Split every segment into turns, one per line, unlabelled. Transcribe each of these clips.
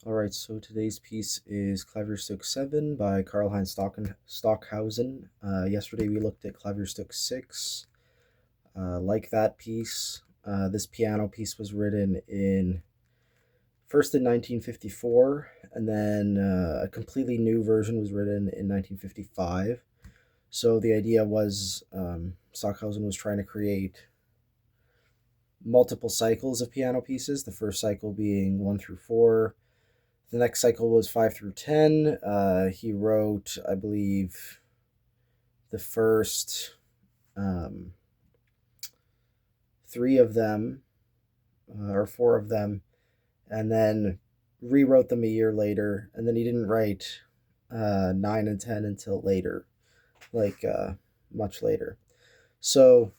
Alright, so today's piece is Klavierstück VII by Karl-Heinz Stockhausen. Yesterday we looked at Klavierstück VI. Like that piece, this piano piece was written first in 1954, and then a completely new version was written in 1955. So the idea was Stockhausen was trying to create multiple cycles of piano pieces, the first cycle being 1 through 4. The next cycle was 5 through 10. He wrote, I believe, the first 3 of them, or 4 of them, and then rewrote them a year later. And then he didn't write 9 and 10 until later, much later. So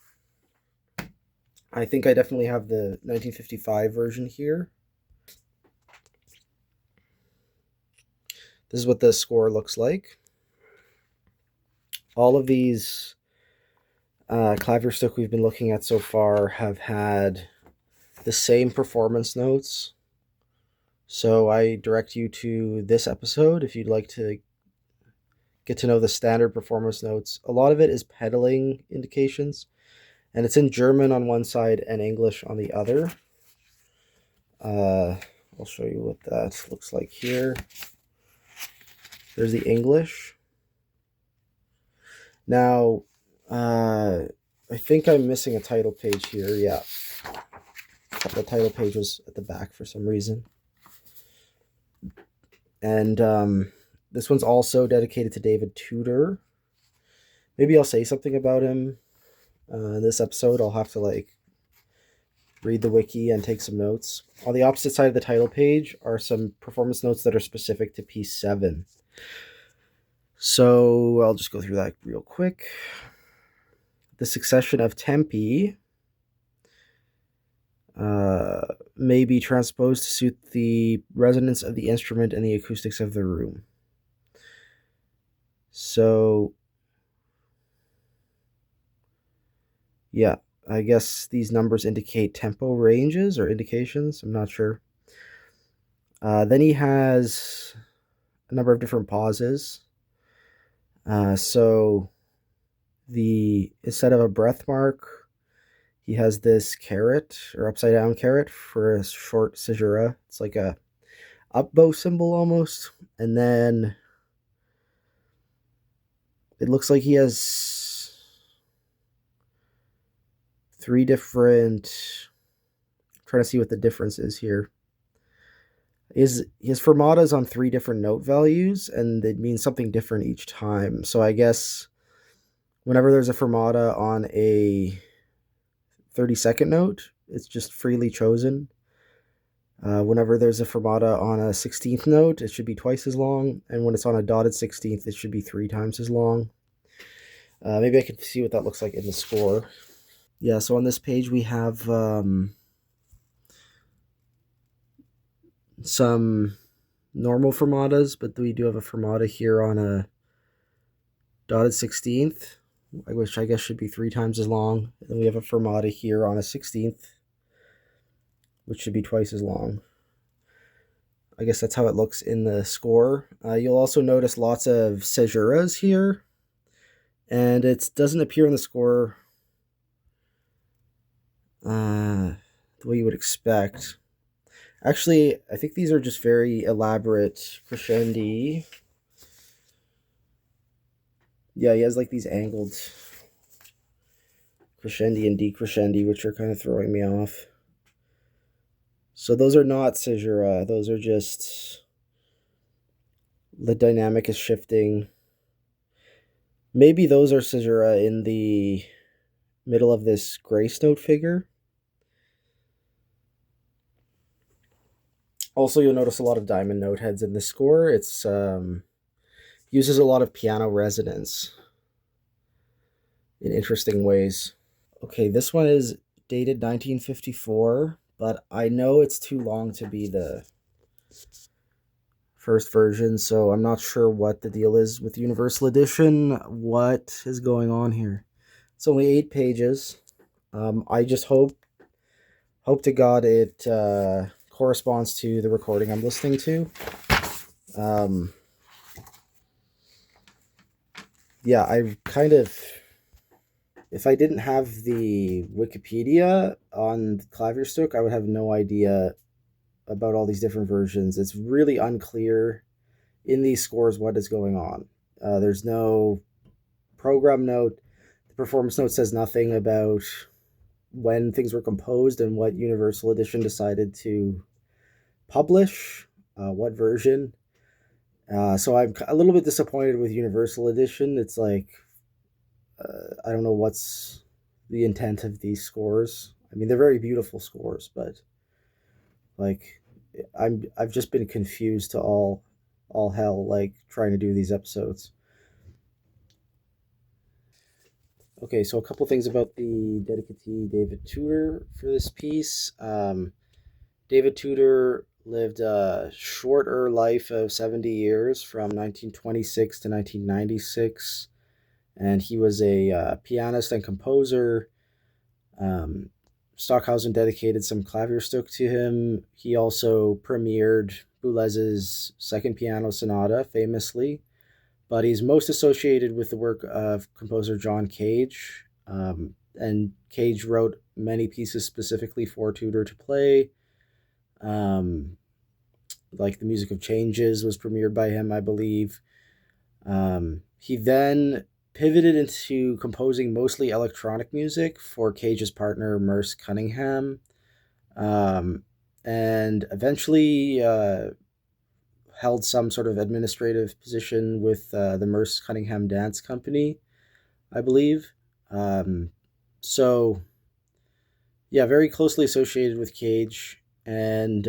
I think I definitely have the 1955 version here. This is what the score looks like. All of these Klavierstück we've been looking at so far have had the same performance notes. So I direct you to this episode if you'd like to get to know the standard performance notes. A lot of it is pedaling indications, and it's in German on one side and English on the other. I'll show you what that looks like here. There's the English. Now, I think I'm missing a title page here. Yeah. The title page was at the back for some reason. And this one's also dedicated to David Tudor. Maybe I'll say something about him in this episode. I'll have to read the wiki and take some notes. On the opposite side of the title page are some performance notes that are specific to piece 7. So I'll just go through that real quick. The succession of tempi may be transposed to suit the resonance of the instrument and the acoustics of the room. So, yeah, I guess these numbers indicate tempo ranges or indications. I'm not sure. Then he has a number of different pauses. So instead of a breath mark, he has this caret or upside down caret for a short caesura. It's like a up bow symbol almost. And then it looks like he has 3 different, I'm trying to see what the difference is here. His fermatas on 3 different note values, and it means something different each time. So I guess whenever there's a fermata on a 32nd note, it's just freely chosen. Whenever there's a fermata on a 16th note, it should be twice as long, and when it's on a dotted 16th, it should be 3 times as long. Maybe I could see what that looks like in the score. Yeah, so on this page we have some normal fermatas, but we do have a fermata here on a dotted 16th, which I guess should be 3 times as long. And then we have a fermata here on a 16th, which should be twice as long. I guess that's how it looks in the score. You'll also notice lots of caesuras here, and it doesn't appear in the score the way you would expect. Actually, I think these are just very elaborate crescendi. Yeah, he has these angled crescendi and decrescendi, which are kind of throwing me off. So those are not caesura. Those are just, the dynamic is shifting. Maybe those are caesura in the middle of this grace note figure. Also, you'll notice a lot of diamond note heads in the score. It's uses a lot of piano resonance in interesting ways. Okay, this one is dated 1954, but I know it's too long to be the first version, so I'm not sure what the deal is with Universal Edition. What is going on here? It's only 8 pages. I just hope to God it corresponds to the recording I'm listening to. Um, yeah, I kind of, if I didn't have the Wikipedia on Klavierstück, I would have no idea about all these different versions. It's really unclear in these scores what is going on. There's no program note. The performance note says nothing about when things were composed and what Universal Edition decided to publish, what version. So I'm a little bit disappointed with Universal Edition. It's like, I don't know what's the intent of these scores. I mean, they're very beautiful scores, but like, I've just been confused to all hell, like trying to do these episodes. Okay, so a couple things about the dedicatee David Tudor for this piece. David Tudor lived a shorter life of 70 years from 1926 to 1996, and he was a pianist and composer. Um, Stockhausen dedicated some Klavierstück to him. He also premiered Boulez's Second Piano Sonata famously, but he's most associated with the work of composer John Cage. And Cage wrote many pieces specifically for Tudor to play. Like The Music of Changes was premiered by him, I believe. He then pivoted into composing mostly electronic music for Cage's partner, Merce Cunningham, and eventually held some sort of administrative position with the Merce Cunningham Dance Company, I believe. So, yeah, very closely associated with Cage, and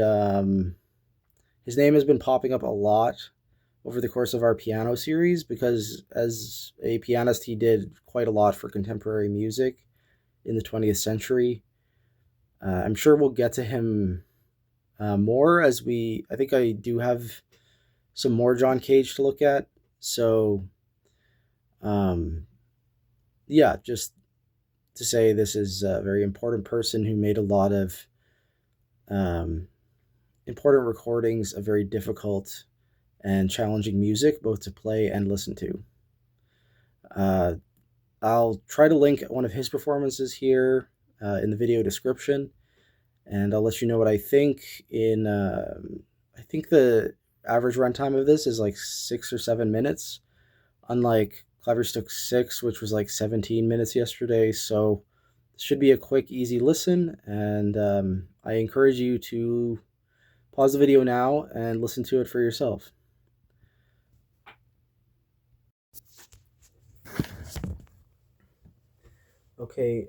his name has been popping up a lot over the course of our piano series because as a pianist, he did quite a lot for contemporary music in the 20th century. I'm sure we'll get to him more as I think I do have some more John Cage to look at. So, yeah, just to say this is a very important person who made a lot of important recordings of very difficult and challenging music, both to play and listen to. I'll try to link one of his performances here in the video description, and I'll let you know what I think. I think the average runtime of this is like 6 or 7 minutes, unlike Klavierstück VI, which was like 17 minutes yesterday. So this should be a quick, easy listen, and I encourage you to pause the video now and listen to it for yourself. Okay,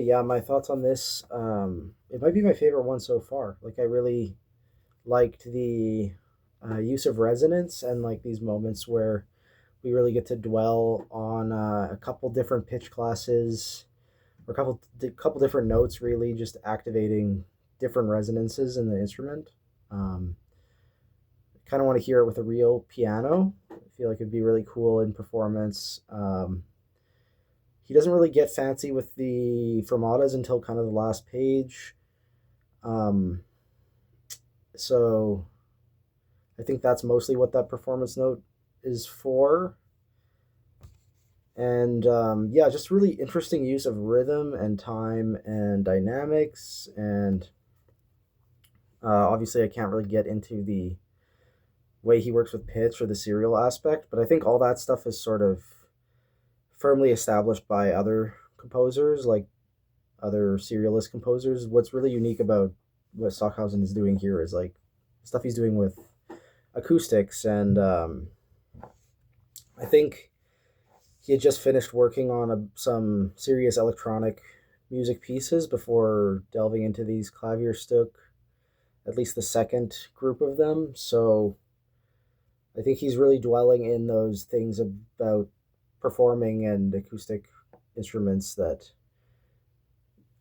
yeah, my thoughts on this. It might be my favorite one so far. Like, I really liked the use of resonance and like these moments where we really get to dwell on a couple different pitch classes or a couple different notes, really just activating different resonances in the instrument. Kind of want to hear it with a real piano. I feel like it'd be really cool in performance. He doesn't really get fancy with the fermatas until kind of the last page. So I think that's mostly what that performance note is for. And yeah, just really interesting use of rhythm and time and dynamics. And obviously, I can't really get into the way he works with pitch or the serial aspect, but I think all that stuff is sort of firmly established by other composers, like other serialist composers. What's really unique about what Stockhausen is doing here is like stuff he's doing with acoustics, and I think he had just finished working on some serious electronic music pieces before delving into these Klavierstück, at least the second group of them. So I think he's really dwelling in those things about performing and acoustic instruments that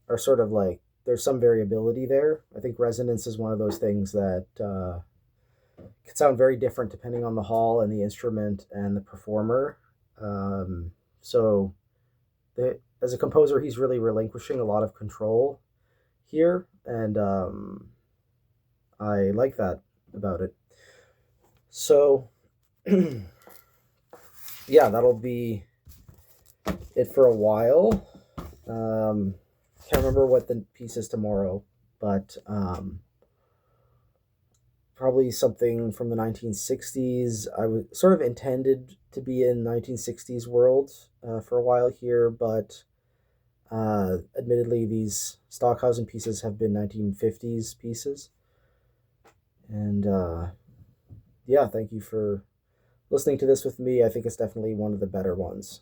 are sort of like there's some variability there. I think resonance is one of those things that can sound very different depending on the hall and the instrument and the performer. So as a composer, he's really relinquishing a lot of control here, and I like that about it. So, yeah, that'll be it for a while. Can't remember what the piece is tomorrow, but probably something from the 1960s. I was sort of intended to be in 1960s world for a while here, but admittedly, these Stockhausen pieces have been 1950s pieces. And yeah, thank you for listening to this with me. I think it's definitely one of the better ones.